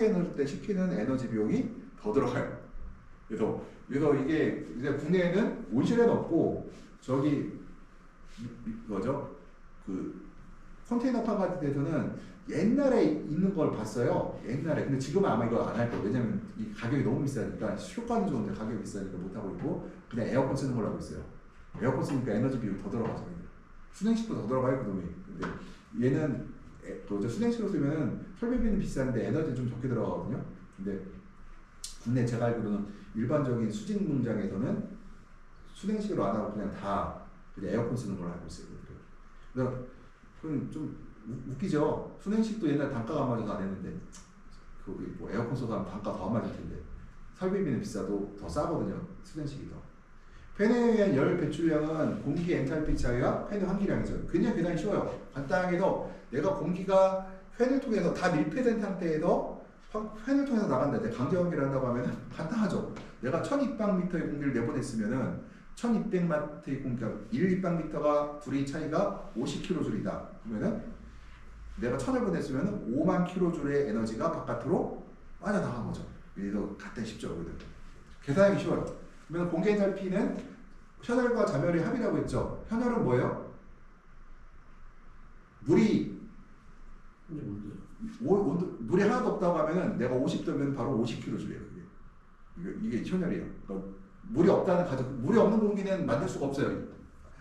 넣을 때 시키는 에너지 비용이 더 들어가요. 그래서 이게 이제 국내에는 온실에 넣고 저기 뭐죠? 그 컨테이너 판 같은 데서는 옛날에 있는 걸 봤어요. 옛날에. 근데 지금은 아마 이거 안 할 거예요. 왜냐면 이 가격이 너무 비싸니까 효과는 좋은데 가격이 비싸니까 못 하고 있고 그냥 에어컨 쓰는 걸로 하고 있어요. 에어컨 쓰니까 에너지 비용 더 들어가죠. 순행식도 더 들어가요, 그놈이. 근데 얘는 순행식으로 쓰면은 설비비는 비싼데 에너지는 좀 적게 들어가거든요. 근데 국내 제가 알기로는 일반적인 수직 농장에서는 순행식으로 안 하고 그냥 다 그냥 에어컨 쓰는 걸로 알고 있어요. 그래서 그럼 좀 웃기죠. 순행식도 옛날 단가가 안 맞아서 안 했는데 거기 뭐 에어컨 써서 하면 단가 더 안 맞을 텐데 설비비는 비싸도 더 싸거든요. 순행식이 더. 팬에 의한 열 배출량은 공기 엔탈피 차이와 팬의 환기량이죠. 굉장히 계산이 쉬워요. 간단하게도 내가 공기가 팬을 통해서 다 밀폐된 상태에서 팬을 통해서 나간다. 강제 환기를 한다고 하면 간단하죠. 내가 1200리터의 공기를 내보냈으면은 1200리터의 공기가 1立方미터가 둘이 차이가 50kJ이다. 그러면은 내가 1000을 보냈으면은 5만 kJ의 에너지가 바깥으로 빠져나간 거죠. 그래서 간단히 쉽죠. 계산하기 쉬워요. 그러면 공기 엔탈피는 현혈과 자멸의 합이라고 했죠. 현혈은 뭐예요? 물이 물이 하나도 없다고 하면은 내가 50도면 바로 50kJ예요. 이게 현혈이에요. 그러니까 물이 없다는 가정, 물이 없는 공기는 만들 수가 없어요.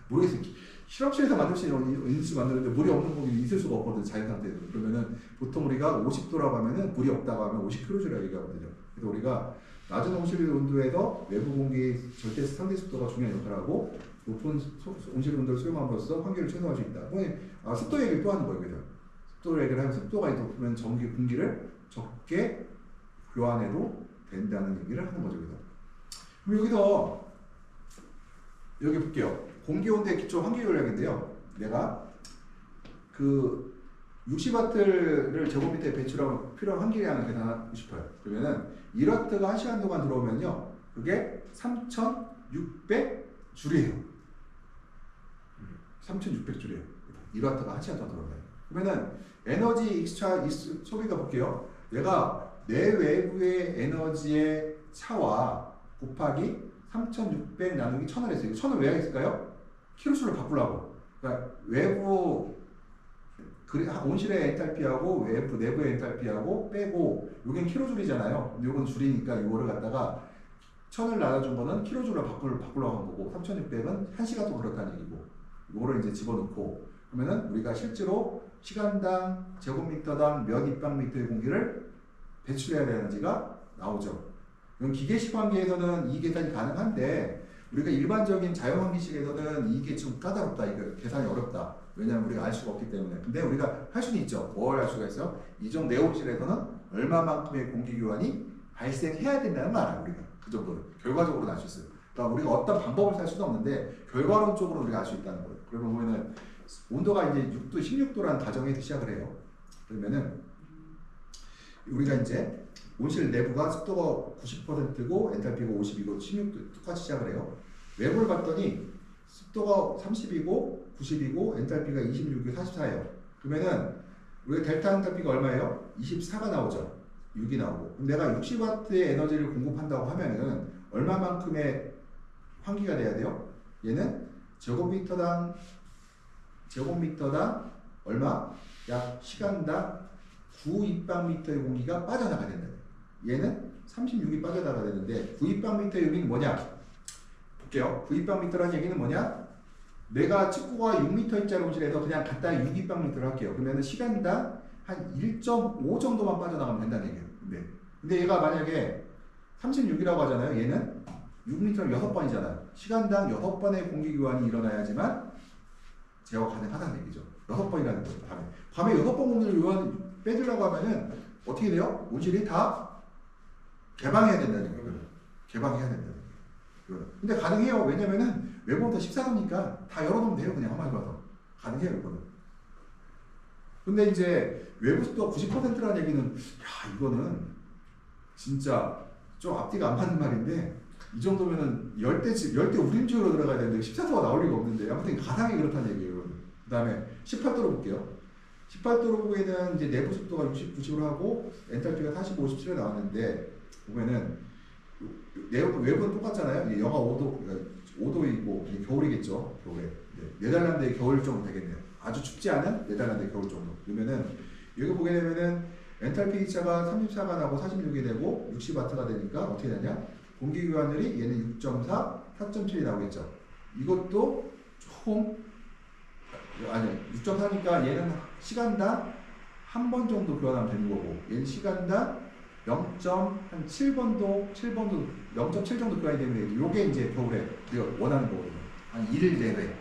모르겠어요. 실험실에서 만들 수 있는 수 만드는데 물이 없는 공기는 있을 수가 없거든요. 자연 상태에서. 그러면은 보통 우리가 50도라고 하면은 물이 없다고 하면 50kJ라고 얘기하거든요. 그래서 우리가 낮은 온실 온도에서 외부 공기 절대 상대 습도가 중요한 역할을 하고 높은 온실 온도를 수용함으로써 환기를 최소화할 수 있다. 습도 얘기를 또 하는 거예요. 그죠? 습도 얘기를 하면서 습도가 높으면 공기를 적게 교환해도 된다는 얘기를 하는 거죠. 그럼 여기서 여기 볼게요. 공기온도의 기초 환기요량인데요. 내가 그 60W를 제곱미터에 배출하면 필요한 환기량을 계산하고 싶어요. 그러면은 1W가 1시간 동안 들어오면요. 그게 3600줄이에요. 3600줄이에요. 1W가 1시간 동안 들어오면. 그러면은 에너지 소비가 볼게요. 내가 내 외부의 에너지의 차와 곱하기 3600 나누기 1000을 했어요. 1000을 왜 했을까요? 키로수를 바꾸려고. 그러니까 외부 온실의 엔탈피하고 외부 내부의 엔탈피하고 빼고 요게 킬로줄이잖아요. 요건 줄이니까 요거를 갖다가 1000을 나눠준 거는 킬로줄로 바꾸려고 한 거고 3600은 1시간 동안 그렇다는 얘기고 요거를 이제 집어넣고 그러면은 우리가 실제로 시간당 제곱미터당 몇 입방미터의 공기를 배출해야 되는지가 나오죠. 이건 기계식 환기에서는 이 계산이 가능한데 우리가 일반적인 자연환기식에서는 이게 좀 까다롭다. 이거 계산이 어렵다. 왜냐하면 우리가 알 수가 없기 때문에. 근데 우리가 할 수는 있죠. 뭘 할 수가 있어요? 이종 내온실에서는 얼마만큼의 공기 교환이 발생해야 된다는 걸 알아요. 우리가 그 정도는 결과적으로 알 수 있어요. 그러니까 우리가 어떤 방법을 살 수는 없는데 결과론적으로 우리가 알 수 있다는 거예요. 그러면 보면은 온도가 이제 6도, 16도라는 가정에서 시작을 해요. 그러면은 우리가 이제 온실 내부가 습도가 90%고 엔탈피가 50이고 16도 똑같이 시작을 해요. 외부를 봤더니 습도가 30이고 90이고 엔탈피가 26이고 44예요. 그러면은 우리가 델타 엔탈피가 얼마예요? 24가 나오죠. 6이 나오고. 그럼 내가 60W의 에너지를 공급한다고 하면은 얼마만큼의 환기가 돼야 돼요? 얘는 제곱미터당 얼마? 약 시간당 9입방미터의 공기가 빠져나가야 된다. 얘는 36이 빠져나가야 되는데 9입방미터의 의미는 뭐냐? 볼게요. 9입방미터라는 얘기는 뭐냐? 내가 칩구가 6m짜리 온실에서 그냥 갖다 6입방미터를 할게요. 그러면 시간당 한 1.5 정도만 빠져나가면 된다는 얘기예요. 근데 얘가 만약에 36이라고 하잖아요. 얘는 6m를 6번이잖아요. 시간당 6번의 공기 교환이 일어나야지만 제어가 가능하다는 얘기죠. 6번이라는 거죠. 밤에 6번 공기를 빼주려고 하면은 어떻게 돼요? 온실이 다 개방해야 된다는 거예요. 개방해야 된다는 거예요. 근데 가능해요. 왜냐면은 외부는 다 14도니까 다 열어놓으면 돼요. 그냥 한마디로 해서. 가능해요. 이거는. 근데 이제 외부 습도가 90%라는 얘기는 이거는 진짜 좀 앞뒤가 안 맞는 말인데 이 정도면은 열대 우림지으로 들어가야 되는데 14도가 나올 리가 없는데 아무튼 가상이 그렇다는 얘기예요. 그 다음에 18도로 볼게요. 18도로 보기에는 이제 내부 습도가 60, 90으로 하고 엔탈피가 45, 57에 나왔는데 보면은 외부는 똑같잖아요. 이게 영하 5도, 그러니까 5도이고 이게 겨울이겠죠. 겨울에. 네덜란드의 겨울 정도 되겠네요. 아주 춥지 않은 네덜란드의 겨울 정도. 그러면은 여기 보게 되면은 엔탈피 차가 34가 나고 46이 되고 60W가 되니까 어떻게 되냐? 공기 교환율이 얘는 6.4, 4.7이 나오겠죠. 이것도 총 아니 6.4니까 얘는 시간당 한 번 정도 교환하면 되는 거고 얘는 시간당 0.7번도 0.7 정도 교환이 되면 요게 이제 겨울에 우리가 원하는 거거든요. 한 1일 내외.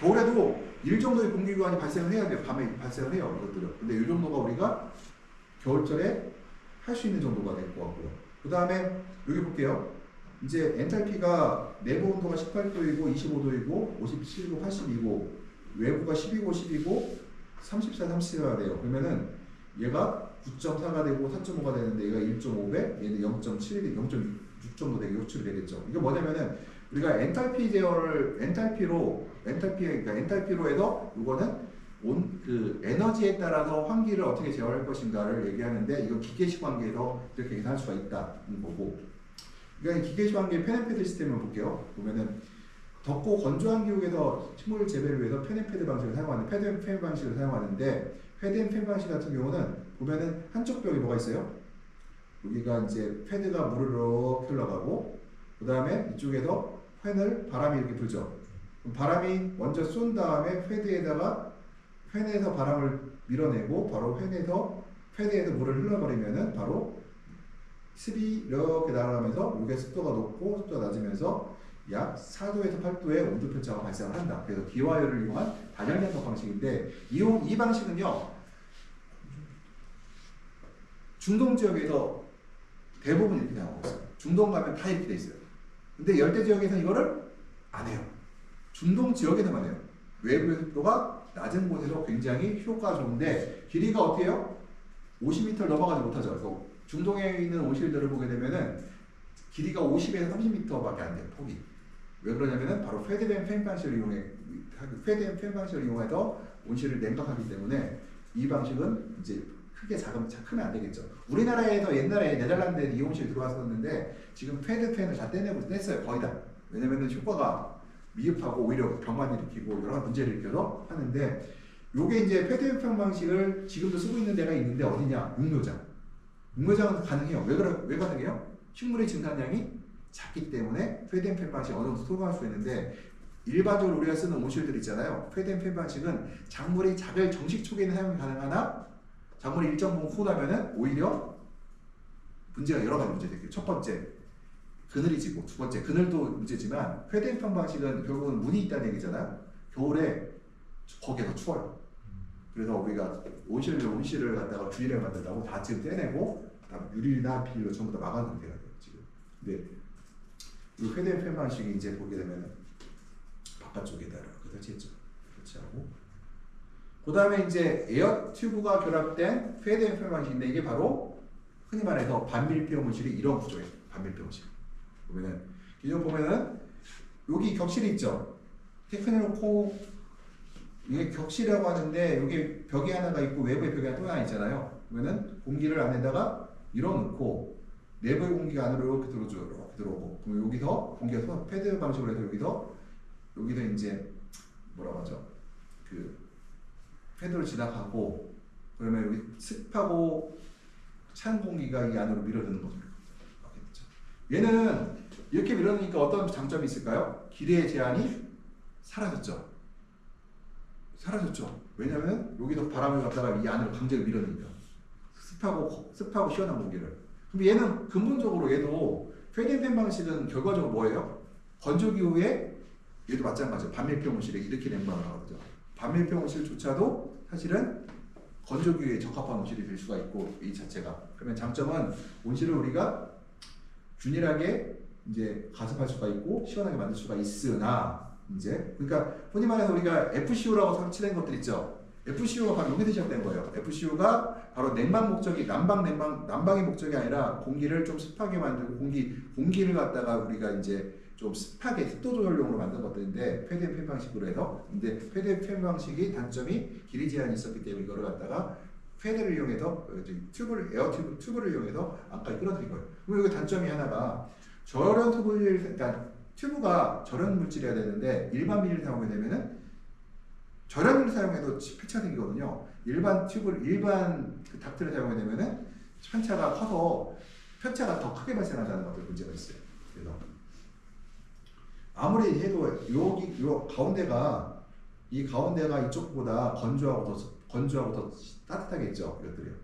겨울에도 1 정도의 공기 교환이 발생을 해야 돼요. 밤에 발생을 해요. 이것들은. 근데 이 정도가 우리가 겨울철에 할 수 있는 정도가 될 것 같고요. 그 다음에 여기 볼게요. 이제 엔탈피가 내부 온도가 18도이고 25도이고 57도 82고 외부가 12고 10이고 34, 34가 돼요. 그러면은 얘가 9.4가 되고 4.5가 되는데 얘가 1.5배, 얘는 0.7, 0.6 정도 되게 요출이 되겠죠. 이게 뭐냐면은 우리가 엔탈피 제어를 그러니까 엔탈피로 해서 이거는 그 에너지에 따라서 환기를 어떻게 제어할 것인가를 얘기하는데 이건 기계식 환기에서 이렇게 계산할 수가 있다는 거고. 그러니까 기계식 환기의 펜앤패드 시스템을 볼게요. 보면은 덥고 건조한 기후에서 식물 재배를 위해서 펜앤패드 방식을 사용하는 패드앤팬 방식을 사용하는데 패드앤팬 방식 같은 경우는 보면은 한쪽 벽에 뭐가 있어요? 여기가 이제 패드가 물을 이렇게 흘러가고 그 다음에 이쪽에서 바람이 이렇게 불죠. 그럼 바람이 먼저 쏜 다음에 팬에서 바람을 밀어내고 바로 패드에서 물을 흘러버리면은 바로 습이 이렇게 날아가면서 이게 습도가 높고 습도가 낮으면서 약 4도에서 8도의 온도 편차가 발생을 한다. 그래서 기화열을 이용한 단열연석 방식인데 이 방식은요 중동 지역에서 대부분 이렇게 나오고 있어요. 중동 가면 다 이렇게 돼 있어요. 근데 열대 지역에서는 이거를 안 해요. 중동 지역에서만 해요. 외부의 습도가 낮은 곳에서 굉장히 효과가 좋은데 길이가 어떻게 해요? 50m를 넘어가지 못하죠. 그래서 중동에 있는 온실들을 보게 되면은 길이가 50에서 30m밖에 안 돼요. 폭이. 왜 그러냐면은 바로 패드앤팬 방식을 이용해서 온실을 냉각하기 때문에 이 방식은 이제 크면 안 되겠죠. 우리나라에서 옛날에 네덜란드에 이 온실이 들어왔었는데 지금 패드팬을 다 뗐어요. 거의 다. 왜냐면은 효과가 미흡하고 오히려 병만 일으키고 여러 문제를 일으켜서 하는데 요게 이제 패드앤팬 방식을 지금도 쓰고 있는 데가 있는데 어디냐? 육묘장은 가능해요. 왜 가능해요? 식물의 증산량이 작기 때문에 패드앤팬 방식이 어느 정도 소화할 수 있는데 일반적으로 우리가 쓰는 온실들 있잖아요. 패드앤팬 방식은 작물이 작을 정식 초기에는 사용이 가능하나 작물이 일정 부분 후고 나면은 오히려 문제가 여러 가지 문제가 있겠죠. 첫 번째 그늘이 지고 두 번째 그늘도 문제지만 패드앤팬 방식은 결국은 문이 있다는 얘기잖아요. 겨울에 거기가 더 추워요. 그래서 우리가 온실을 갖다가 균일하게 만든다고 다 지금 떼내고 다 유리나 비닐로 전부 다 막아놓은 상태가 돼요 지금. 근데 이 패드앤팬 방식이 이제 보게 되면 바깥쪽에다 이렇게 설치했죠. 설치하고 그 다음에 이제 에어 튜브가 결합된 패드앤팬 방식인데 이게 바로 흔히 말해서 반밀폐 온실이 이런 구조예요. 반밀폐 온실. 보면은 기존 보면은 여기 격실이 있죠. 테크노코 이게 격실이라고 하는데 여기 벽이 하나가 있고 외부에 벽이 또 하나 있잖아요. 그러면은 공기를 안에다가 밀어넣고 내부의 공기가 안으로 이렇게 들어오고 그럼 여기서 공기가 패드 방식으로 해서 여기서 이제 뭐라고 하죠? 그 패드를 지나가고 그러면 여기 습하고 찬 공기가 이 안으로 밀어드는 거죠. 얘는 이렇게 밀어넣으니까 어떤 장점이 있을까요? 기대의 제한이 사라졌죠. 왜냐면 여기서 바람을 갖다가 이 안으로 강제로 밀어넣으니까 습하고 시원한 공기를. 근데 얘는 근본적으로 얘도 패드앤팬 방식은 결과적으로 뭐예요? 건조 기후에 얘도 마찬가지죠. 반밀폐 온실에 이렇게 냉방을 하거든요. 반밀폐 온실조차도 사실은 건조 기후에 적합한 온실이 될 수가 있고 이 자체가. 그러면 장점은 온실을 우리가 균일하게 이제 가습할 수가 있고 시원하게 만들 수가 있으나 이제 그러니까 흔히 말해서 우리가 FCU라고 설치된 것들 있죠. FCU가 바로 여기서 시작된 거예요. FCU가 바로 냉방 목적이 난방의 목적이 아니라 공기를 좀 습하게 만들고 공기를 갖다가 우리가 이제 좀 습하게 습도 조절용으로 만든 것들인데 패드 앤 팬 방식으로 해서 근데 패드 앤 팬 방식이 단점이 길이 제한이 있었기 때문에 이거를 갖다가 패드를 이용해서 튜브를 이용해서 안까지 끌어들인 거예요. 그리고 이거 단점이 하나가 저런 그러니까 튜브가 저런 물질이어야 되는데 일반 비닐을 사용하게 되면은 저렴을 사용해도 편차가 생기거든요. 일반 그 닥트를 사용하게 되면은 편차가 커서 편차가 더 크게 발생한다는 것들 문제가 있어요. 그래서 아무리 해도 이 가운데가 이쪽보다 건조하고 더 따뜻하겠죠. 이것들이요.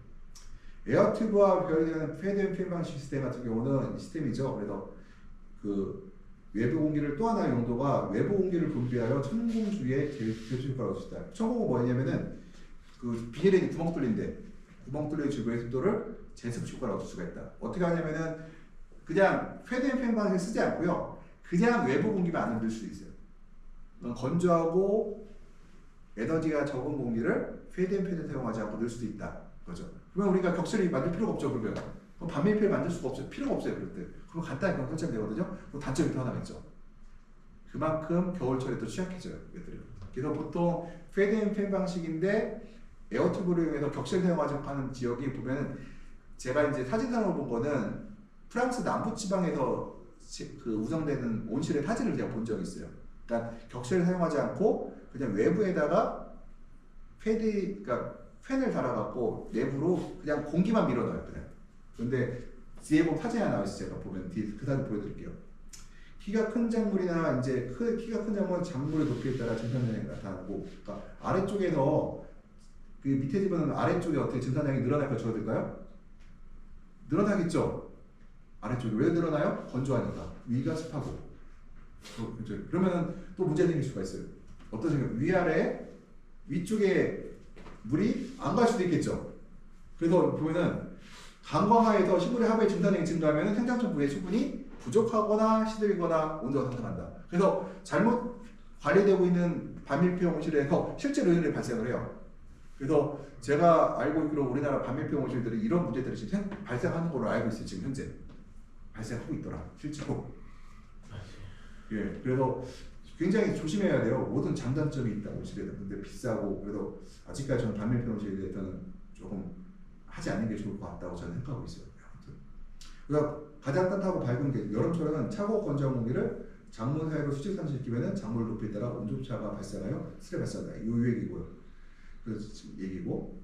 에어튜브와 별개는 패드 앤 팬 방식 시스템 같은 경우는 시스템이죠. 그래서 그 외부 공기를 또 하나의 용도가 외부 공기를 분비하여 천공 주위에 제수 효과를 얻을 수 있다. 천공은 뭐냐면은 그 비닐에 구멍 뚫린 주변의 습도를 제습 효과를 얻을 수가 있다. 어떻게 하냐면은 그냥 패드 앤 팬 방식을 쓰지 않고요. 그냥 외부 공기만 안 넣을 수도 있어요. 건조하고 에너지가 적은 공기를 패드 앤 팬을 사용하지 않고 넣을 수도 있다. 그죠? 그러면 우리가 격설이 만들 필요가 없죠. 그럼 반밀폐를 만들 수가 없어요. 필요가 없어요. 그럴 때. 그럼 간단히 그냥 설치하면 되거든요. 그럼 단점이 더 하나 있죠. 그만큼 겨울철에 또 취약해져요. 얘들이. 그래서 보통 패드 앤 팬 방식인데 에어튜브를 이용해서 격설 사용하지 않는 지역이 보면은 제가 이제 사진상으로 본 거는 프랑스 남부 지방에서 그 우성되는 온실의 사진을 제가 본 적이 있어요. 그러니까 격설을 사용하지 않고 그냥 외부에다가 그러니까 팬을 달아갖고 내부로 그냥 공기만 밀어넣어요. 그냥. 근데 뒤에 보면 사진이 하나 나와 있어요. 제가 보면 뒤에 그 사진 보여드릴게요. 키가 큰 작물이나 이제 키가 큰 작물은 작물의 높이에 따라 증산량이 나타나고, 그러니까 아래쪽에서 그 밑에 집은 아래쪽에 어떻게 증산량이 늘어날까 줄어들까요? 늘어나겠죠. 아래쪽이 왜 늘어나요? 건조하니까. 위가 습하고. 그렇죠. 그러면 또 문제 생길 수가 있어요. 어떤 생각? 위아래 위쪽에 물이 안 갈 수도 있겠죠. 그래서 보면은 강광하에서 식물의 하부의 증산량이 증가하면 생장점 부위의 수분이 부족하거나 시들거나 온도가 상승한다. 그래서 잘못 관리되고 있는 반밀폐 온실에서 실제로 이런 일이 발생을 해요. 그래서 제가 알고 있기로 우리나라 반밀폐 온실들이 이런 문제들이 지금 발생하는 걸로 알고 있어요. 지금 현재 발생하고 있더라. 실제로. 예, 그래서 굉장히 조심해야 돼요. 모든 장단점이 있다 온실에. 근데 비싸고 그래서 아직까지 저는 반밀폐 온실에 대해서는 조금 하지 않는 게 좋을 것 같다고 저는 생각하고 있어요. 그러니까 가장 따뜻하고 밝은 게 여름철에는 차고 건조한 공기를 작물 사이로 수직산시키면은 작물 높이에 따라 온도차가 발생하여 스트레스 발생한다. 이 얘기고요. 그래서 지금 얘기고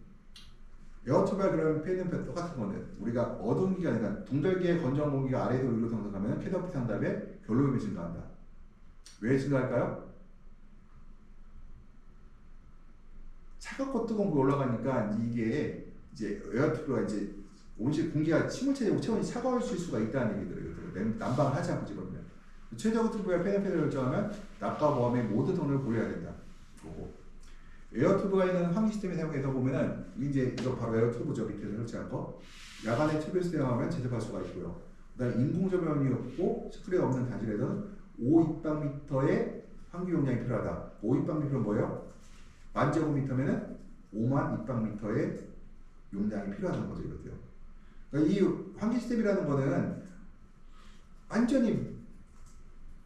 에어튜브와 그런 패드는 똑같은 건데 우리가 어두운 기가 아니라 동절기의 건조한 공기가 아래에서 위로 상승하면 캐더피 상답에 결로염이 증가한다. 왜 증가할까요? 차갑고 뜨거운 게 올라가니까 이게 이제 에어튜브가 이제 온실 공기가 식물체적 체온이 차가워질 수가 있다는 얘기들을 난방을 하지 않고 집어넣으면 최저급 튜브와 패널 결정하면 낮과 보험의 모든 돈을 고려해야 된다. 그거고 에어튜브가 있는 환기 시스템을 사용해서 보면은 이제 이거 바로 에어튜브죠. 밑에서 설치한 거. 야간에 튜브를 사용하면 제습할 수가 있고요. 그다음 인공조명이 없고 스프레이 없는 단실에서는 5입방미터의 환기 용량이 필요하다. 5입방미터는 뭐예요? 1000제곱미터면은 5만 입방미터의 용량이 필요하다는 거죠. 이것도요. 그러니까 이 환기 시스템이라는 거는 완전히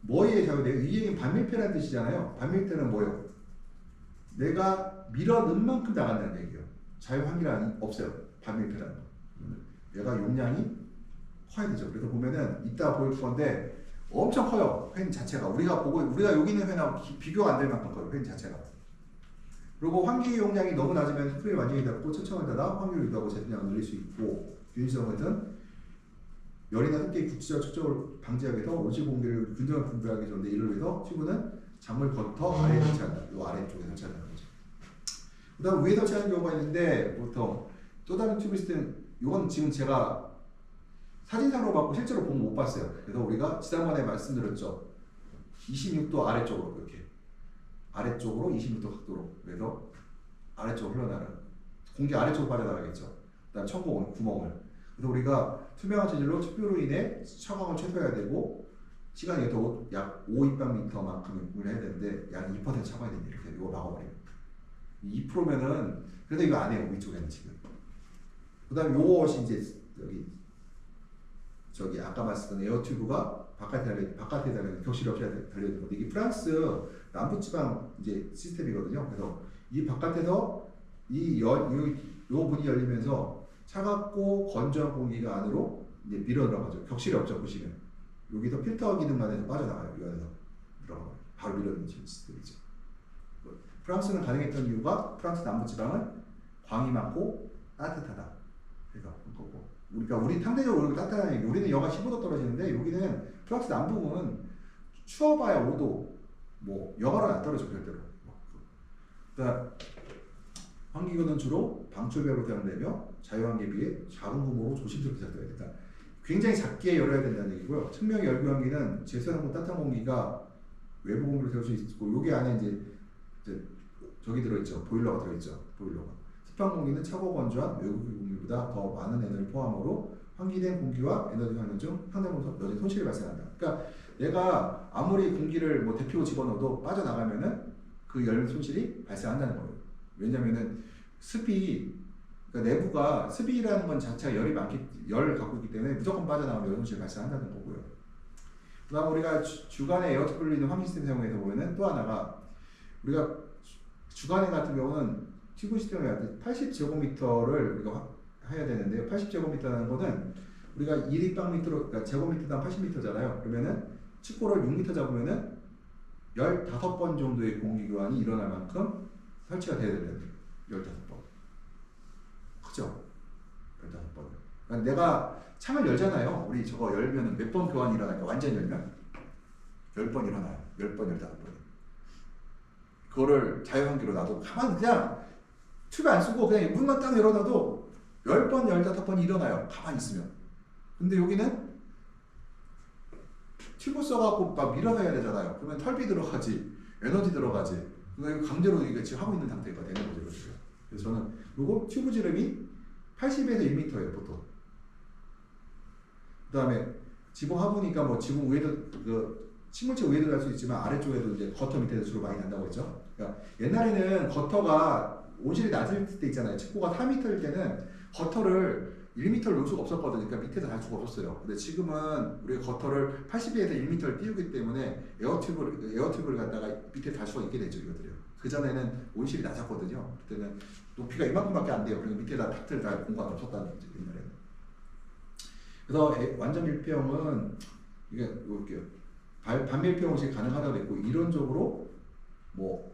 뭐에 작용돼요? 이게 반밀폐라는 뜻이잖아요. 반밀폐는 뭐예요? 내가 밀어 넣은 만큼 나간다는 얘기예요. 자유환기란 없어요. 반밀폐라는 거. 얘가 용량이 커야 되죠. 그래서 보면은 이따 보일 건데 엄청 커요. 팬 자체가 우리가 여기 있는 팬하고 비교가 안 될 만큼 커요. 팬 자체가. 그리고 환기 용량이 너무 낮으면 스프레이 완전히 닫고 천천히 닫아 환기를 유도하고 제품량을 늘릴 수 있고 균일성은 열이나 습기의 국지적 축적을 방지하기 위해서 온실 공기를 균등하게 분배하기 좋은데 이를 위해서 튜브는 작물 겉터 아래에 설치한다. 이 아래쪽에 설치한다는 거죠. 그 다음 위에 설치하는 경우가 있는데 보통 또 다른 튜브 시스템 이건 지금 제가 사진상으로 봤고 실제로 보면 못 봤어요. 그래서 우리가 지난번에 말씀드렸죠. 26도 아래쪽으로 이렇게 아래쪽으로 26도 각도로 그래서 아래쪽으로 흘러나가는 공기 아래쪽으로 빠져나가겠죠. 그 다음 천공 구멍을 그래서 우리가 투명한 재질로 튜브로 인해 차광을 최소화해야 되고 시간이 약 5입방미터만큼을 해야 되는데 약 2% 차광이 됩니다. 그래서 이거 막아버려요. 2%면은 그래도 이거 안 해요. 위쪽에는 지금. 그 다음에 요것이 이제 여기 저기 아까 말씀드린 에어 튜브가 바깥에 달려 격실이 없이 달려 있는 건데 이게 프랑스 남부지방 이제 시스템이거든요. 그래서 이 바깥에서 요 문이 열리면서 차갑고 건조한 공기가 안으로 이제 밀어 들어가죠. 격실이 없죠. 보시면 여기서 필터 기능만 해서 빠져나가요. 이 안에서 들어가요. 바로 밀어넣는 시스템이죠. 프랑스는 가능했던 이유가 프랑스 남부지방은 광이 많고 따뜻하다. 그래서 그거고. 그러니까 우리 상대적으로 따뜻한 얘기. 우리는 영하 15도 떨어지는데 여기는 프랑스 남부는 추워봐야 5도, 뭐 영하로 안 떨어져 절대로. 그러니까 환기구는 주로 방출벽으로 사용되며 자유환기에 비해 작은 구멍으로 조심스럽게 작동해야 된다. 굉장히 작게 열어야 된다는 얘기고요. 측면 열교환기는 제수하고 따뜻한 공기가 외부 공기로 데울 수 있고 여기 안에 이제 저기 들어있죠. 보일러가 들어있죠. 보일러가. 습한 공기는 차고 건조한 외부 공기보다 더 많은 에너지를 포함으로 환기된 공기와 에너지 활용 중 상대적으로 여전히 손실이 발생한다. 그러니까 얘가 아무리 공기를 뭐 데피고 집어넣어도 빠져나가면은 그 열 손실이 발생한다는 거예요. 왜냐면은 그러니까 내부가 습이라는 건 자체가 열을 갖고 있기 때문에 무조건 빠져나가면 열 손실이 발생한다는 거고요. 그다음 우리가 주간에 에어트 불리는 환기 시스템 사용해서 보면은 또 하나가 우리가 주간에 같은 경우는 튜브 시스템을 할 때 80제곱미터를 우리가 해야 되는데요. 80제곱미터라는 거는 우리가 1立方미터로 그러니까 제곱미터당 80m잖아요. 그러면은 축구를 6m 잡으면은 15번 정도의 공기 교환이 일어날 만큼 설치가 돼야 되는 15번. 그죠? 15번. 그러니까 내가 창을 열잖아요. 우리 저거 열면 몇 번 교환이 일어날까? 완전 열면 10번 일어나요. 10번, 15번. 그거를 자유환기로 놔도 가만 그냥 튜브 안 쓰고 그냥 문만 딱 열어놔도 10번, 15번이 일어나요. 가만히 있으면. 근데 여기는 튜브 써갖고 막 밀어서 해야 되잖아요. 그러면 털비 들어가지, 에너지 들어가지. 그러니까 강제로 이게 지금 하고 있는 상태가 되는 거죠. 그렇죠? 그래서 저는 요거 튜브 지름이 80에서 1m예요, 보통. 그 다음에 지붕 하부니까 뭐 지붕 위에도 식물체 위에도 날 수 있지만 아래쪽에도 이제 거터 밑에도 주로 많이 난다고 했죠. 그러니까 옛날에는 거터가 온실이 낮을 때 있잖아요. 층고가 4m일 때는 거터를 1m를 놓을 수가 없었거든요. 그러니까 밑에서 달 수가 없었어요. 근데 지금은 우리가 거터를 80에서 1m를 띄우기 때문에 에어튜브를 갖다가 밑에 달 수가 있게 되죠. 이것들이요. 그전에는 온실이 낮았거든요. 그때는 높이가 이만큼밖에 안 돼요. 그리고 밑에다 탁트를 달 공간이 없었다는 거죠. 옛날에는. 그래서 완전 밀폐형은 이게 볼게요. 반밀폐형이 가능하다고 했고 이론적으로 뭐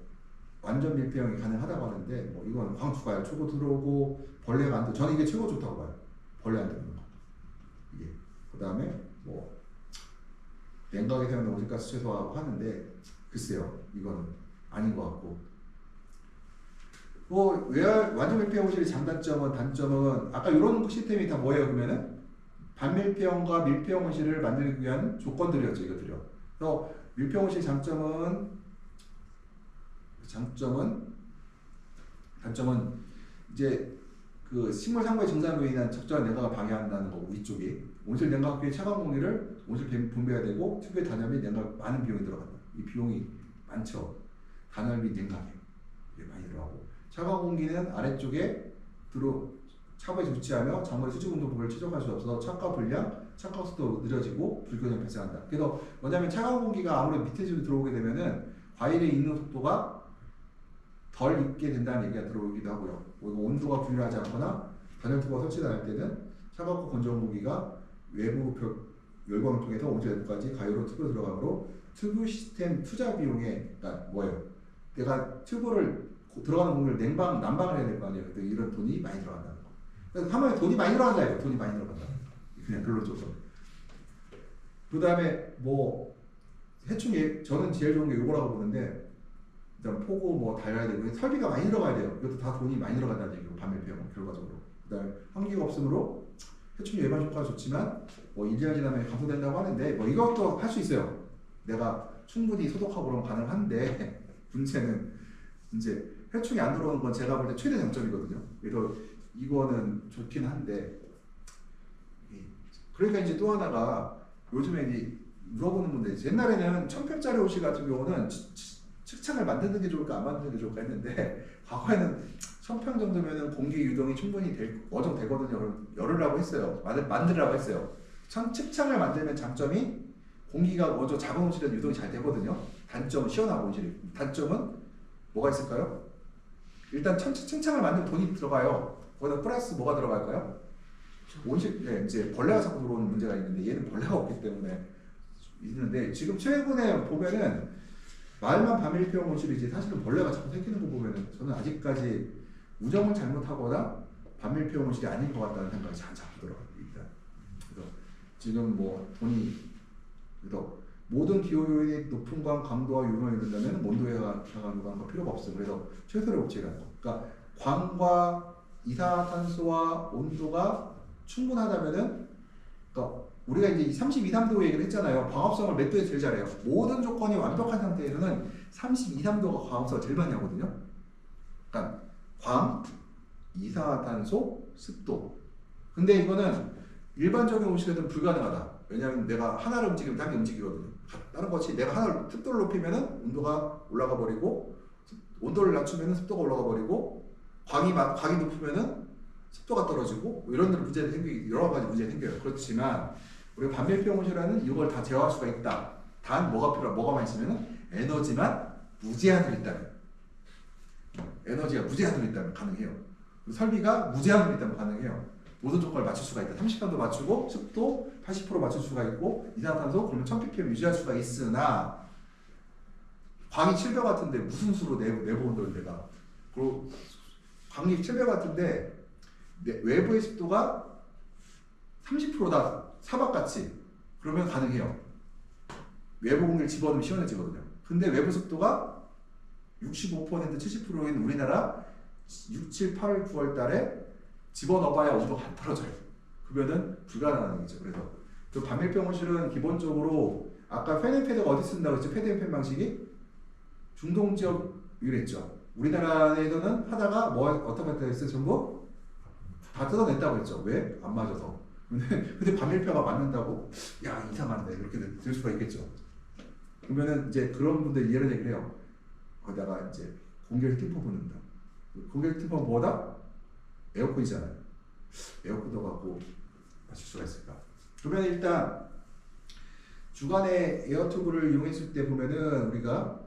완전 밀폐형이 가능하다고 하는데 뭐 이건 광수가요. 초고 들어오고 벌레가 안 들어. 저는 이게 최고 좋다고 봐요. 벌레 안 들어오는 거. 이게 그 다음에 뭐 냉각에 사용하는 온실가스 최소화하고 하는데 글쎄요. 이거는 아닌 것 같고. 뭐 완전 밀폐형 온실의 장단점은 단점은 아까 이런 시스템이 다 뭐예요? 그러면은 반밀폐형과 밀폐형 온실을 만들기 위한 조건들이었죠. 이것들이요. 그래서 밀폐형 온실 단점은 이제 그 식물 상부의 증산으로 인한 적절한 냉각을 방해한다는 거고 위쪽이 온실 냉각기의 차가운 공기를 온실 분배해야 되고 튜브의 단열 및 냉각 많은 비용이 들어간다. 이 비용이 많죠. 단열 및 냉각이 많이 들어가고 차가운 공기는 아래쪽에 차부에 조치하며 작물의 수직 온도를 최적화할 수 없어서 차가 불량, 차가 속도 느려지고 불균형이 발생한다. 그래서 뭐냐면 차가운 공기가 아무래도 밑에서 들어오게 되면은 과일의 익는 속도가 덜 익게 된다는 얘기가 들어오기도 하고요. 온도가 균일하지 않거나 단열 튜브가 설치될 때는 차갑고 건조한 공기가 외부 열광을 통해서 온실 내부까지 가열로 튜브로 들어가므로 튜브 시스템 투자 비용에 그러니까 뭐예요? 내가 튜브를 들어가는 공기를 난방을 해야 될 거 아니에요. 그때 이런 돈이 많이 들어간다는 거. 그래서 하면 돈이 많이 들어간다 이거. 돈이 많이 들어간다. 그냥 결론적으로. 그 다음에 뭐 해충 저는 제일 좋은 게 요거라고 보는데 일단 포구 뭐 달아야 되고 설비가 많이 들어가야 돼요. 이것도 다 돈이 많이 들어간다는 얘기고 반밀폐형 결과적으로. 그다음에 환기가 없으므로 해충 예방 효과가 좋지만 뭐 1년 지나면 감소된다고 하는데 뭐 이것도 할 수 있어요. 내가 충분히 소독하고 그러면 가능한데 문제는 이제 해충이 안 들어오는 건 제가 볼 때 최대 장점이거든요. 그래서 이거는 좋긴 한데 그러니까 이제 또 하나가 요즘에 이제 물어보는 분들 옛날에는 1000평짜리 옷이 같은 경우는 측창을 만드는 게 좋을까 안 만드는 게 좋을까 했는데 과거에는 1000평 정도면은 공기 유동이 충분히 어정되거든요. 그럼 열으라고 했어요. 만들으라고 했어요. 측창을 만들면 장점이 공기가 먼저 작은 온실에서 유동이 잘 되거든요. 단점은 시원한 온실이. 단점은 뭐가 있을까요? 일단 측창을 만들면 돈이 들어가요. 거기다 플러스 뭐가 들어갈까요? 온실, 네, 이제 벌레가 자꾸 들어오는 문제가 있는데 얘는 벌레가 없기 때문에 있는데 지금 최근에 보면은 말만 밤일평 온실이지 사실은 벌레가 자꾸 생기는 거 보면은 저는 아직까지 우정을 잘못하거나 밤일평 온실이 아닌 것 같다는 생각이 잘 잡히더라고요. 일단 그래서 지금 뭐 돈이 그래서 모든 기후 요인이 높은 광 강도와 유동을 이룬다면 온도가 강도가 필요가 없어. 그래서 최소의 법칙이라는 거. 그러니까 광과 이산화탄소와 온도가 충분하다면은 그러니까 우리가 이제 32, 3도 얘기를 했잖아요. 광합성을 몇 도에 제일 잘해요? 모든 조건이 완벽한 상태에서는 32, 3도가 광합성을 제일 많이 하거든요. 그러니까 광, 이산화탄소, 습도. 근데 이거는 일반적인 온실에서는 불가능하다. 왜냐하면 내가 하나를 움직이면 다른 게 움직이거든요. 다른 것이 내가 하나를 습도를 높이면은 온도가 올라가 버리고 온도를 낮추면은 습도가 올라가 버리고 광이 높으면은 습도가 떨어지고 이런 문제가 생기고 여러 가지 문제가 생겨요. 그렇지만 우리가 반밀평 온실에는 이걸 다 제어할 수가 있다. 단 뭐가만 있으면은 에너지만 무제한으로 있다면 에너지가 무제한으로 있다면 가능해요. 설비가 무제한으로 있다면 가능해요. 모든 조건을 맞출 수가 있다. 30도도 맞추고 습도 80% 맞출 수가 있고 이산화탄소 그러면 1000ppm 유지할 수가 있으나 광이 700 같은데 무슨 수로 내부 온도를 내가 그리고 광이 700 같은데 외부의 습도가 30%다 사박같이 그러면 가능해요. 외부 공기를 집어넣으면 시원해지거든요. 근데 외부 습도가 65% 70%인 우리나라 6, 7, 8, 9월 달에 집어넣어봐야 온도가 안 떨어져요. 그러면은 불가능한 얘기죠. 그래서 그 반밀평 온실은 기본적으로 아까 팬앤패드가 어디 쓴다고 했죠? 패드앤팬 방식이 중동 지역 유래했죠. 우리나라에서는 하다가 뭐 어떻게 했어요? 전부 다 뜯어냈다고 했죠. 왜? 안 맞아서. 근데 반밀평가 맞는다고? 야 이상한데 이렇게 될 수가 있겠죠. 그러면은 이제 그런 분들 이런 얘기를 해요. 거기다가 이제 공기를 틈퍼 붓는다. 공기를 틈퍼 뭐다? 에어컨이잖아요. 에어컨도 갖고 맞출 수가 있을까? 그러면 일단 주간에 에어튜브를 이용했을 때 보면은 우리가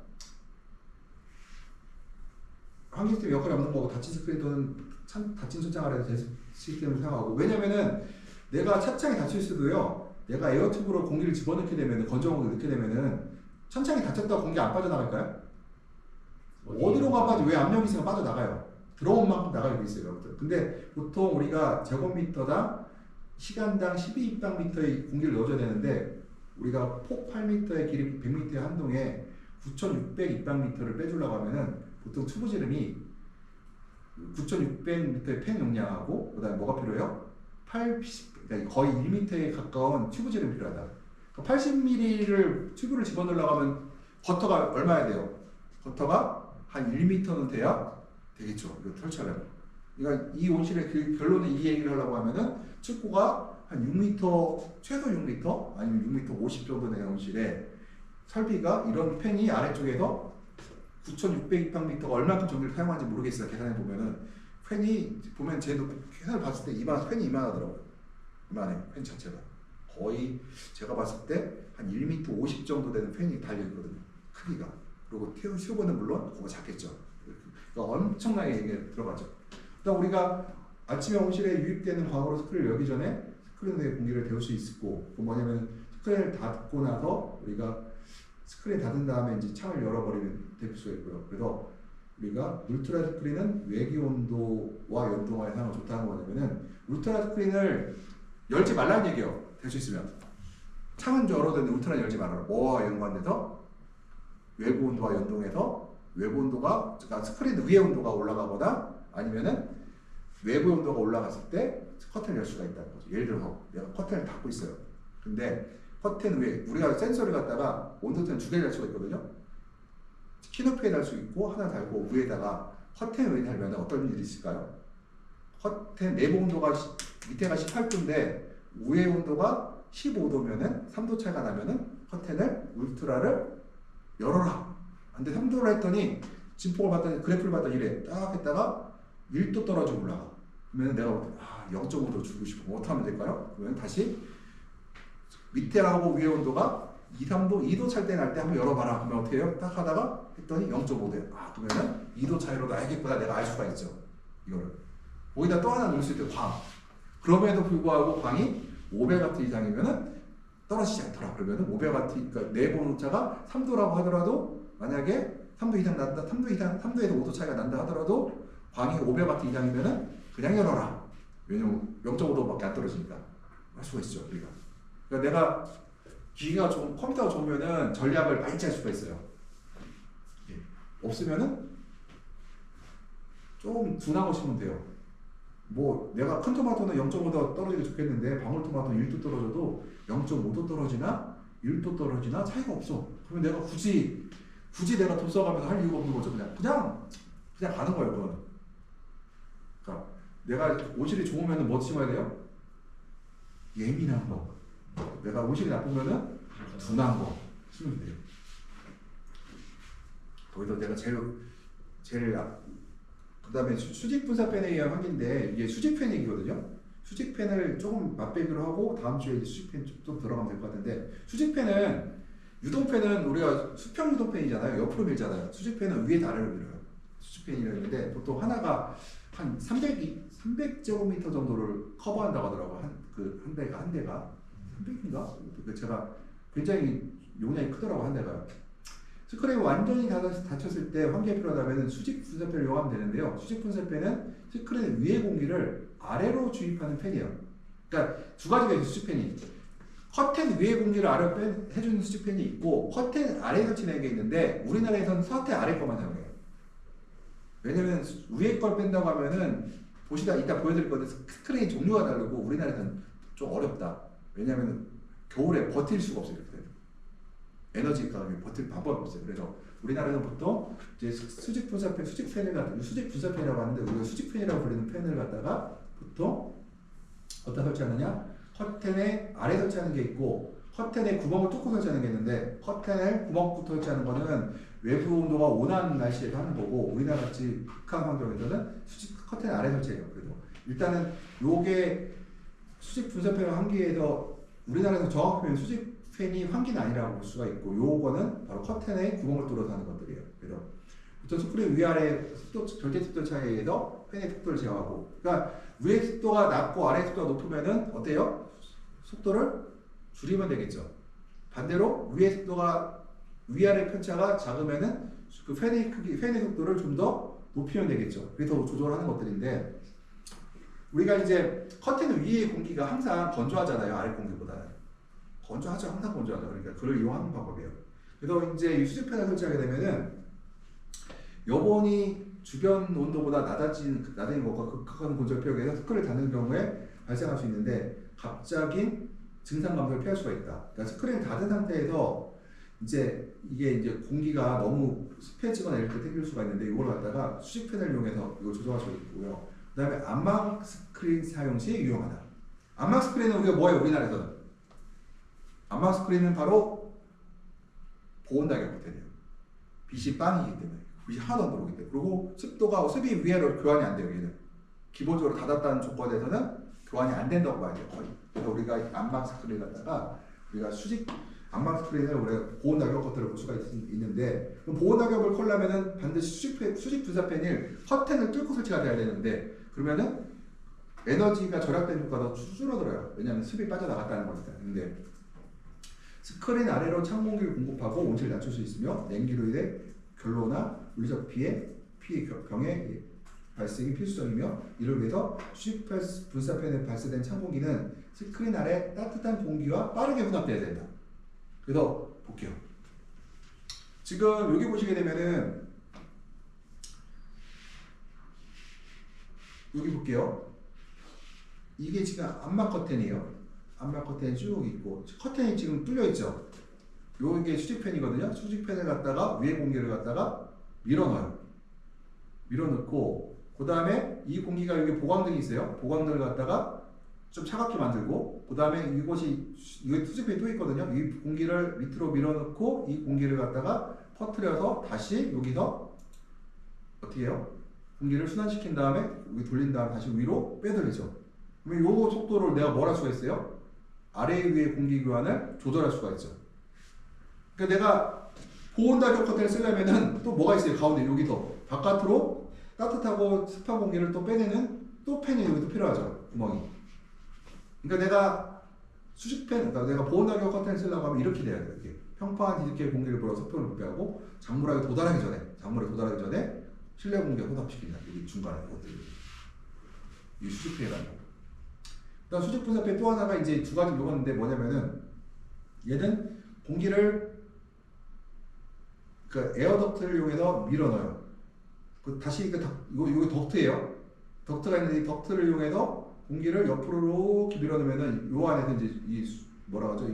환기 시스템 역할이 없는 거고 닫힌 스크린 또는 닫힌 천장 아래에서 시스템을 사용하고 왜냐면은 내가 차창이 닫힐 수도요. 내가 에어튜브로 공기를 집어넣게 되면은 건조한 공기를 넣게 되면은 천창이 닫혔다고 공기 안 빠져나갈까요? 어디로가 빠져? 왜 압력 이승가 빠져나가요? 들어온 만큼 나가게 돼 있어요. 근데 보통 우리가 제곱미터당 시간당 12입방미터의 공기를 넣어줘야 되는데 우리가 폭 8m의 길이 100m의 한동에 9,600입방미터를 빼주려고 하면은 보통 튜브지름이 9,600m의 팬 용량하고 그다음에 뭐가 필요해요? 그러니까 거의 1m에 가까운 튜브지름이 필요하다. 그러니까 80mm를 튜브를 집어넣으려고 하면 버터가 얼마야 돼요? 버터가 한 1m는 돼야 되겠죠. 이거 설치하려면. 그러니까 이 온실의 결론은 이 얘기를 하려고 하면은 축구가 한 6m, 최소 6m 아니면 6m 50 정도 되는 온실에 설비가 이런 팬이 아래쪽에서 9,600입방미터가 얼마큼 전기를 사용하는지 모르겠어요. 계산해 보면은 팬이 보면 제도 계산을 봤을 때 팬이 이만하더라고요. 이만해 팬 자체가 거의 제가 봤을 때 한 1m 50 정도 되는 팬이 달려 있거든요. 크기가. 그리고 튜브는 물론 그거 작겠죠. 그러니까 엄청나게 이게 들어가죠. 그다음 우리가 아침에 온실에 유입되는 광으로 스크린을 열기 전에 스크린의 공기를 데울 수 있고 그 뭐냐면 스크린을 닫고 나서 우리가 스크린 닫은 다음에 이제 창을 열어버리면 될 수가 있고요. 그래서 우리가 울트라 스크린은 외기 온도와 연동하여 사용하면 좋다는 거냐면은 울트라 스크린을 열지 말라는 얘기예요. 될 수 있으면 창은 열어도 되는데 울트라는 열지 말아라. 뭐와 연관돼서 외부 온도와 연동해서 외부 온도가 그러니까 스크린 위의 온도가 올라가거나 아니면은 외부 온도가 올라갔을 때 커튼을 열 수가 있다는 거죠. 예를 들어서 내가 커튼을 닫고 있어요. 근데 커튼 위에 우리가 센서를 갖다가 온도는 두 개를 달 수가 있거든요. 키 높이에 달 수 있고 하나 달고 위에다가 커튼 위에 달면 어떤 일이 있을까요? 커튼 내부 온도가 밑에가 18도인데 위에 온도가 15도면은 3도 차이가 나면은 커튼을 울트라를 열어라. 근데 3도를 했더니 진폭을 봤더니 그래프를 봤더니 이래 딱 했다가 1도 떨어지고 올라가. 그러면 내가 0.5도 주고 싶으면 어떻게 하면 될까요? 그러면 다시 밑에하고 위에 온도가 2, 3도, 2도 찰 때 날 때 한번 열어봐라. 그러면 어떻게 해요? 딱 하다가 했더니 0.5대. 아, 그러면은 2도 차이로도 알겠구나. 내가 알 수가 있죠. 이거를. 거기다 또 하나 넣을 수 있대. 광. 그럼에도 불구하고 광이 500W 이상이면은 떨어지지 않더라. 그러면은 500W, 그러니까 내본 오차가 3도라고 하더라도 만약에 3도 이상 난다, 3도에서 5도 차이가 난다 하더라도 광이 500W 이상이면은 그냥 열어라. 왜냐면 0.5도밖에 안 떨어지니까 할 수가 있죠. 우리가. 그러니까 내가 기기가 좀 컴퓨터가 좋으면은 전략을 많이 짤 수가 있어요. 예. 없으면은 좀 둔하고 싶으면 돼요. 뭐 내가 큰 토마토는 0.5도 떨어지기 좋겠는데 방울토마토는 1도 떨어져도 0.5도 떨어지나 1도 떨어지나 차이가 없어. 그러면 내가 굳이 내가 돈 써가면서 할 이유가 없는 거죠. 그냥 가는 거예요. 그건. 그러니까 내가 오실이 좋으면은 뭐 심어야 돼요? 예민한 거. 내가 오실이 나쁘면은 둔한 거 심으면 돼요. 거기서 내가 제일 그다음에 수직 분사팬에 의한 환기인데 이게 수직팬 얘기거든요. 수직팬을 조금 맛배기로 하고 다음 주에 이제 수직팬 좀 들어가면 될 것 같은데, 수직팬은 유동팬은 우리가 수평 유동팬이잖아요. 옆으로 밀잖아요. 수직팬은 위에 아래로 밀어요. 수직팬이라고 했는데 보통 하나가 한 300제곱미터 정도를 커버한다고 하더라고. 한 대가 300인가? 제가 굉장히 용량이 크더라고 한 대가. 스크린이 완전히 닫혔을 때 환기가 필요하다면 수직 분사팬을 이용하면 되는데요. 수직 분사팬은 스크린 위의 공기를 아래로 주입하는 팬이에요. 그러니까 두 가지가 있어요. 수직팬이. 커튼 위의 공기를 아래로 해주는 수직팬이 있고 커튼 아래에 설치되는 게 있는데 우리나라에서는 커튼 아래 것만 사용해요. 왜냐면 위에 걸 뺀다고 하면은 보시다 이따 보여드릴 건데 스크린 종류가 다르고 우리나라에서는 좀 어렵다. 왜냐면 겨울에 버틸 수가 없어요. 에너지 가격이 버틸 방법이 없어요. 그래서 우리나라는 보통 이제 수직 분사팬, 수직 분사팬이라고 하는데 우리가 수직팬이라고 부르는 팬을 갖다가 보통 어디다 설치하느냐? 커튼에 아래 설치하는 게 있고 커튼에 구멍을 뚫고 설치하는 게 있는데 커튼에 구멍부터 설치하는 거는 외부 온도가 온화한 날씨에도 하는 거고 우리나라 같이 극한 환경에서는 커튼 아래 설치해요. 그래도 일단은 요게 수직 분사팬을 하기 위해서 우리나라에서 정확히 보면 수직 팬이 환기는 아니라고 볼 수가 있고 요거는 바로 커튼에 구멍을 뚫어서 하는 것들이에요. 그래서 보통 스크린 위아래 절대 습도 차이에 의해서 팬의 속도를 제어하고, 그러니까 위의 습도가 낮고 아래 습도가 높으면은 어때요? 속도를 줄이면 되겠죠. 반대로 위의 습도가 위아래 편차가 작으면은 그 팬의 크기, 팬의 속도를 좀 더 높이면 되겠죠. 그래서 조절하는 것들인데 우리가 이제 커튼 위의 공기가 항상 건조하잖아요. 아래 공기보다는. 건조하죠. 항상 건조하죠. 그러니까 그걸 이용하는 방법이에요. 그래서 이제 이 수직팬을 설치하게 되면은 여본이 주변 온도보다 낮아진 것과 극한 건조를 피하기 위해서 스크린을 닫는 경우에 발생할 수 있는데 갑작인 증상 감소를 피할 수가 있다. 그러니까 스크린을 닫은 상태에서 이제 이게 이제 공기가 너무 습해지거나 이렇게 생길 수가 있는데 이걸 갖다가 수직팬을 이용해서 이걸 조정할 수 있고요. 그 다음에 안막 스크린 사용 시 유용하다. 안막 스크린은 우리가 뭐예요? 우리나라에서는 안막 스크린은 바로 보온다격 호텔이에요. 빛이 빵이기 때문에 빛이 하나도 안 들어오기 때문에. 그리고 습이 위아래로 교환이 안 돼요. 얘는 기본적으로 닫았다는 조건에서는 교환이 안 된다고 봐야 돼요. 거의. 그래서 우리가 안막 스크린을 갖다가 우리가 안막 스크린을 우리가 보온다격 호텔을 볼 수가 있는데 그럼 보온다격을 콜려면은 반드시 수직 분사팬을 커튼을 뚫고 설치가 돼야 되는데 그러면은 에너지가 절약된 효과가 줄어들어요. 왜냐하면 습이 빠져나갔다는 거니까. 근데 스크린 아래로 찬 공기를 공급하고 온실을 낮출 수 있으며 냉기로 인해 결로나 물리적 피해 병의 발생이 필수적이며 이를 위해서 수직 분사팬에 발생된 찬 공기는 스크린 아래 따뜻한 공기와 빠르게 혼합돼야 된다. 그래서 볼게요. 지금 여기 보시게 되면은 여기 볼게요. 이게 지금 안막 커튼이에요. 안막 커튼이 쭉 있고 커튼이 지금 뚫려 있죠. 요게 수직팬이거든요. 수직팬을 갖다가 위에 공기를 갖다가 밀어넣어요. 밀어넣고 그 다음에 이 공기가 여기 보강등이 있어요. 보강등을 갖다가 좀 차갑게 만들고 그 다음에 이게 수직팬이 또 있거든요. 이 공기를 밑으로 밀어넣고 이 공기를 갖다가 퍼뜨려서 다시 여기서 어떻게 해요? 공기를 순환시킨 다음에 여기 돌린 다음에 다시 위로 빼돌리죠. 그러면 요 속도를 내가 뭘 할 수가 있어요? 아래 위에 공기 교환을 조절할 수가 있죠. 그러니까 내가 보온 낙엽 커튼을 쓰려면은 또 뭐가 있어요? 가운데 여기서 바깥으로 따뜻하고 습한 공기를 또 빼내는 또 팬이 여기도 필요하죠. 구멍이. 그러니까 내가 수직팬, 그러니까 내가 보온 낙엽 커튼을 쓰려고 하면 이렇게 돼야 돼요. 이렇게 평판 뒤집게 공기를 불어서 습도를 분배하고 작물하게 도달하기 전에 실내 공기가 혼합시킨다. 여기 중간에 것들. 이 수직팬이라는 거. 그다음 수직 분사팬 또 하나가 이제 두 가지 요가 있는데 뭐냐면은 얘는 공기를 그 에어덕트를 이용해서 밀어넣어요. 그 다시 이거 덕트예요. 덕트가 있는데 이 덕트를 이용해서 공기를 옆으로 이렇게 밀어넣으면은 요 안에서 이제 이 뭐라 하죠?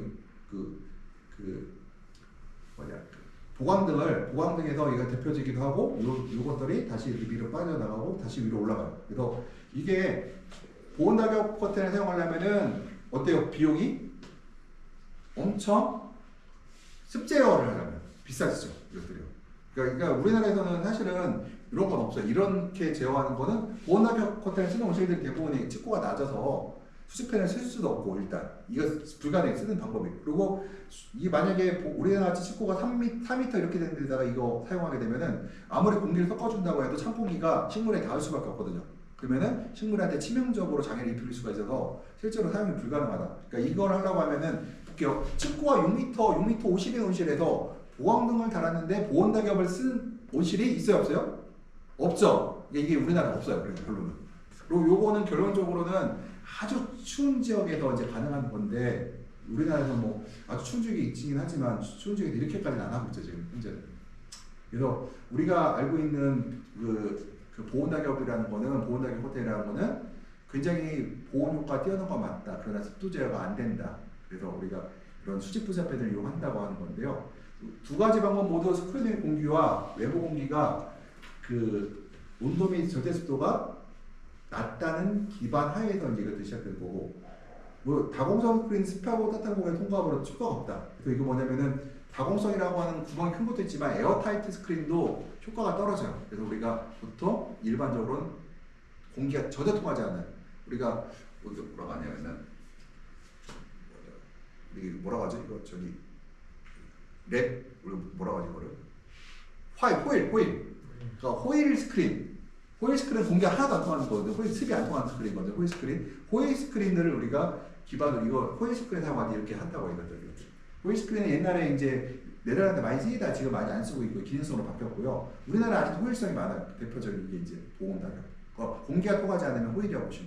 보강등에서 이거 데펴지기도 하고 요것들이 다시 이렇게 위로 빠져나가고 다시 위로 올라가요. 그래서 이게 보온 낙엽 커튼을 사용하려면은 어때요? 비용이 엄청 습 제어를 하려면 비싸지죠. 이것들이요. 그러니까 우리나라에서는 사실은 이런 건 없어요. 이렇게 제어하는 거는 보온 낙엽 커튼을 쓰는 온실들이 대부분이 칩고가 낮아서 수직팬을 쓸 수도 없고 일단 이거 불가능해 쓰는 방법이. 그리고 이 만약에 우리나라 칩고가 4m 이렇게 되는 데다가 이거 사용하게 되면은 아무리 공기를 섞어준다고 해도 찬공기가 식물에 닿을 수밖에 없거든요. 그러면은 식물한테 치명적으로 장애를 입힐 수가 있어서 실제로 사용이 불가능하다. 그러니까 이걸 하려고 하면은 볼게요. 칩고가 6m 50인 온실에서 보강등을 달았는데 보온 낙엽을 쓴 온실이 있어요, 없어요? 없죠. 이게 우리나라에 없어요. 그래서 결론은. 그리고 요거는 결론적으로는 아주 추운 지역에서 이제 가능한 건데 우리나라에서 뭐 아주 추운 지역이 있긴 하지만 추운 지역에서 이렇게까지는 안 하고 있죠 지금 현재는. 그래서 우리가 알고 있는 그 보온 낙엽이라는 거는 보온 낙엽 호텔이라는 거는 굉장히 보온 효과 뛰어난 건 맞다. 그러나 습도 제어가 안 된다. 그래서 우리가 이런 수직 부사패드를 이용한다고 하는 건데요. 두 가지 방법 모두 스크린 공기와 외부 공기가 그 온도 및 절대 습도가 낮다는 기반 하에서 이제 이것도 시작될 거고, 뭐 다공성 스크린 습하고 따뜻한 공기의 통과함으로 효과가 없다. 그래서 이거 뭐냐면은 다공성이라고 하는 구멍이 큰 것도 있지만 에어타이트 스크린도 효과가 떨어져요. 그래서 우리가 보통 일반적으로는 공기가 전혀 통하지 않는, 우리가 뭐라고 하냐면은 이게 뭐라고 하죠? 이거 저기 랩 뭐라고 하지 이거를? 호일. 그러니까 호일 스크린은 공기가 하나도 안 통하는 거거든요. 호일 습이 안 통하는 스크린이거든요. 호일 스크린을 우리가 기반으로 이거 호일 스크린 사용할 때 이렇게 한다고 이거죠. 호일 스크린은 옛날에 이제 네덜란드 많이 쓰이다 지금 많이 안 쓰고 있고 기능성으로 바뀌었고요. 우리나라 아직도 호일성이 많아요. 대표적인 게 이제 보온 낙엽. 공기가 통하지 않으면 호일이라고 보시면 돼요.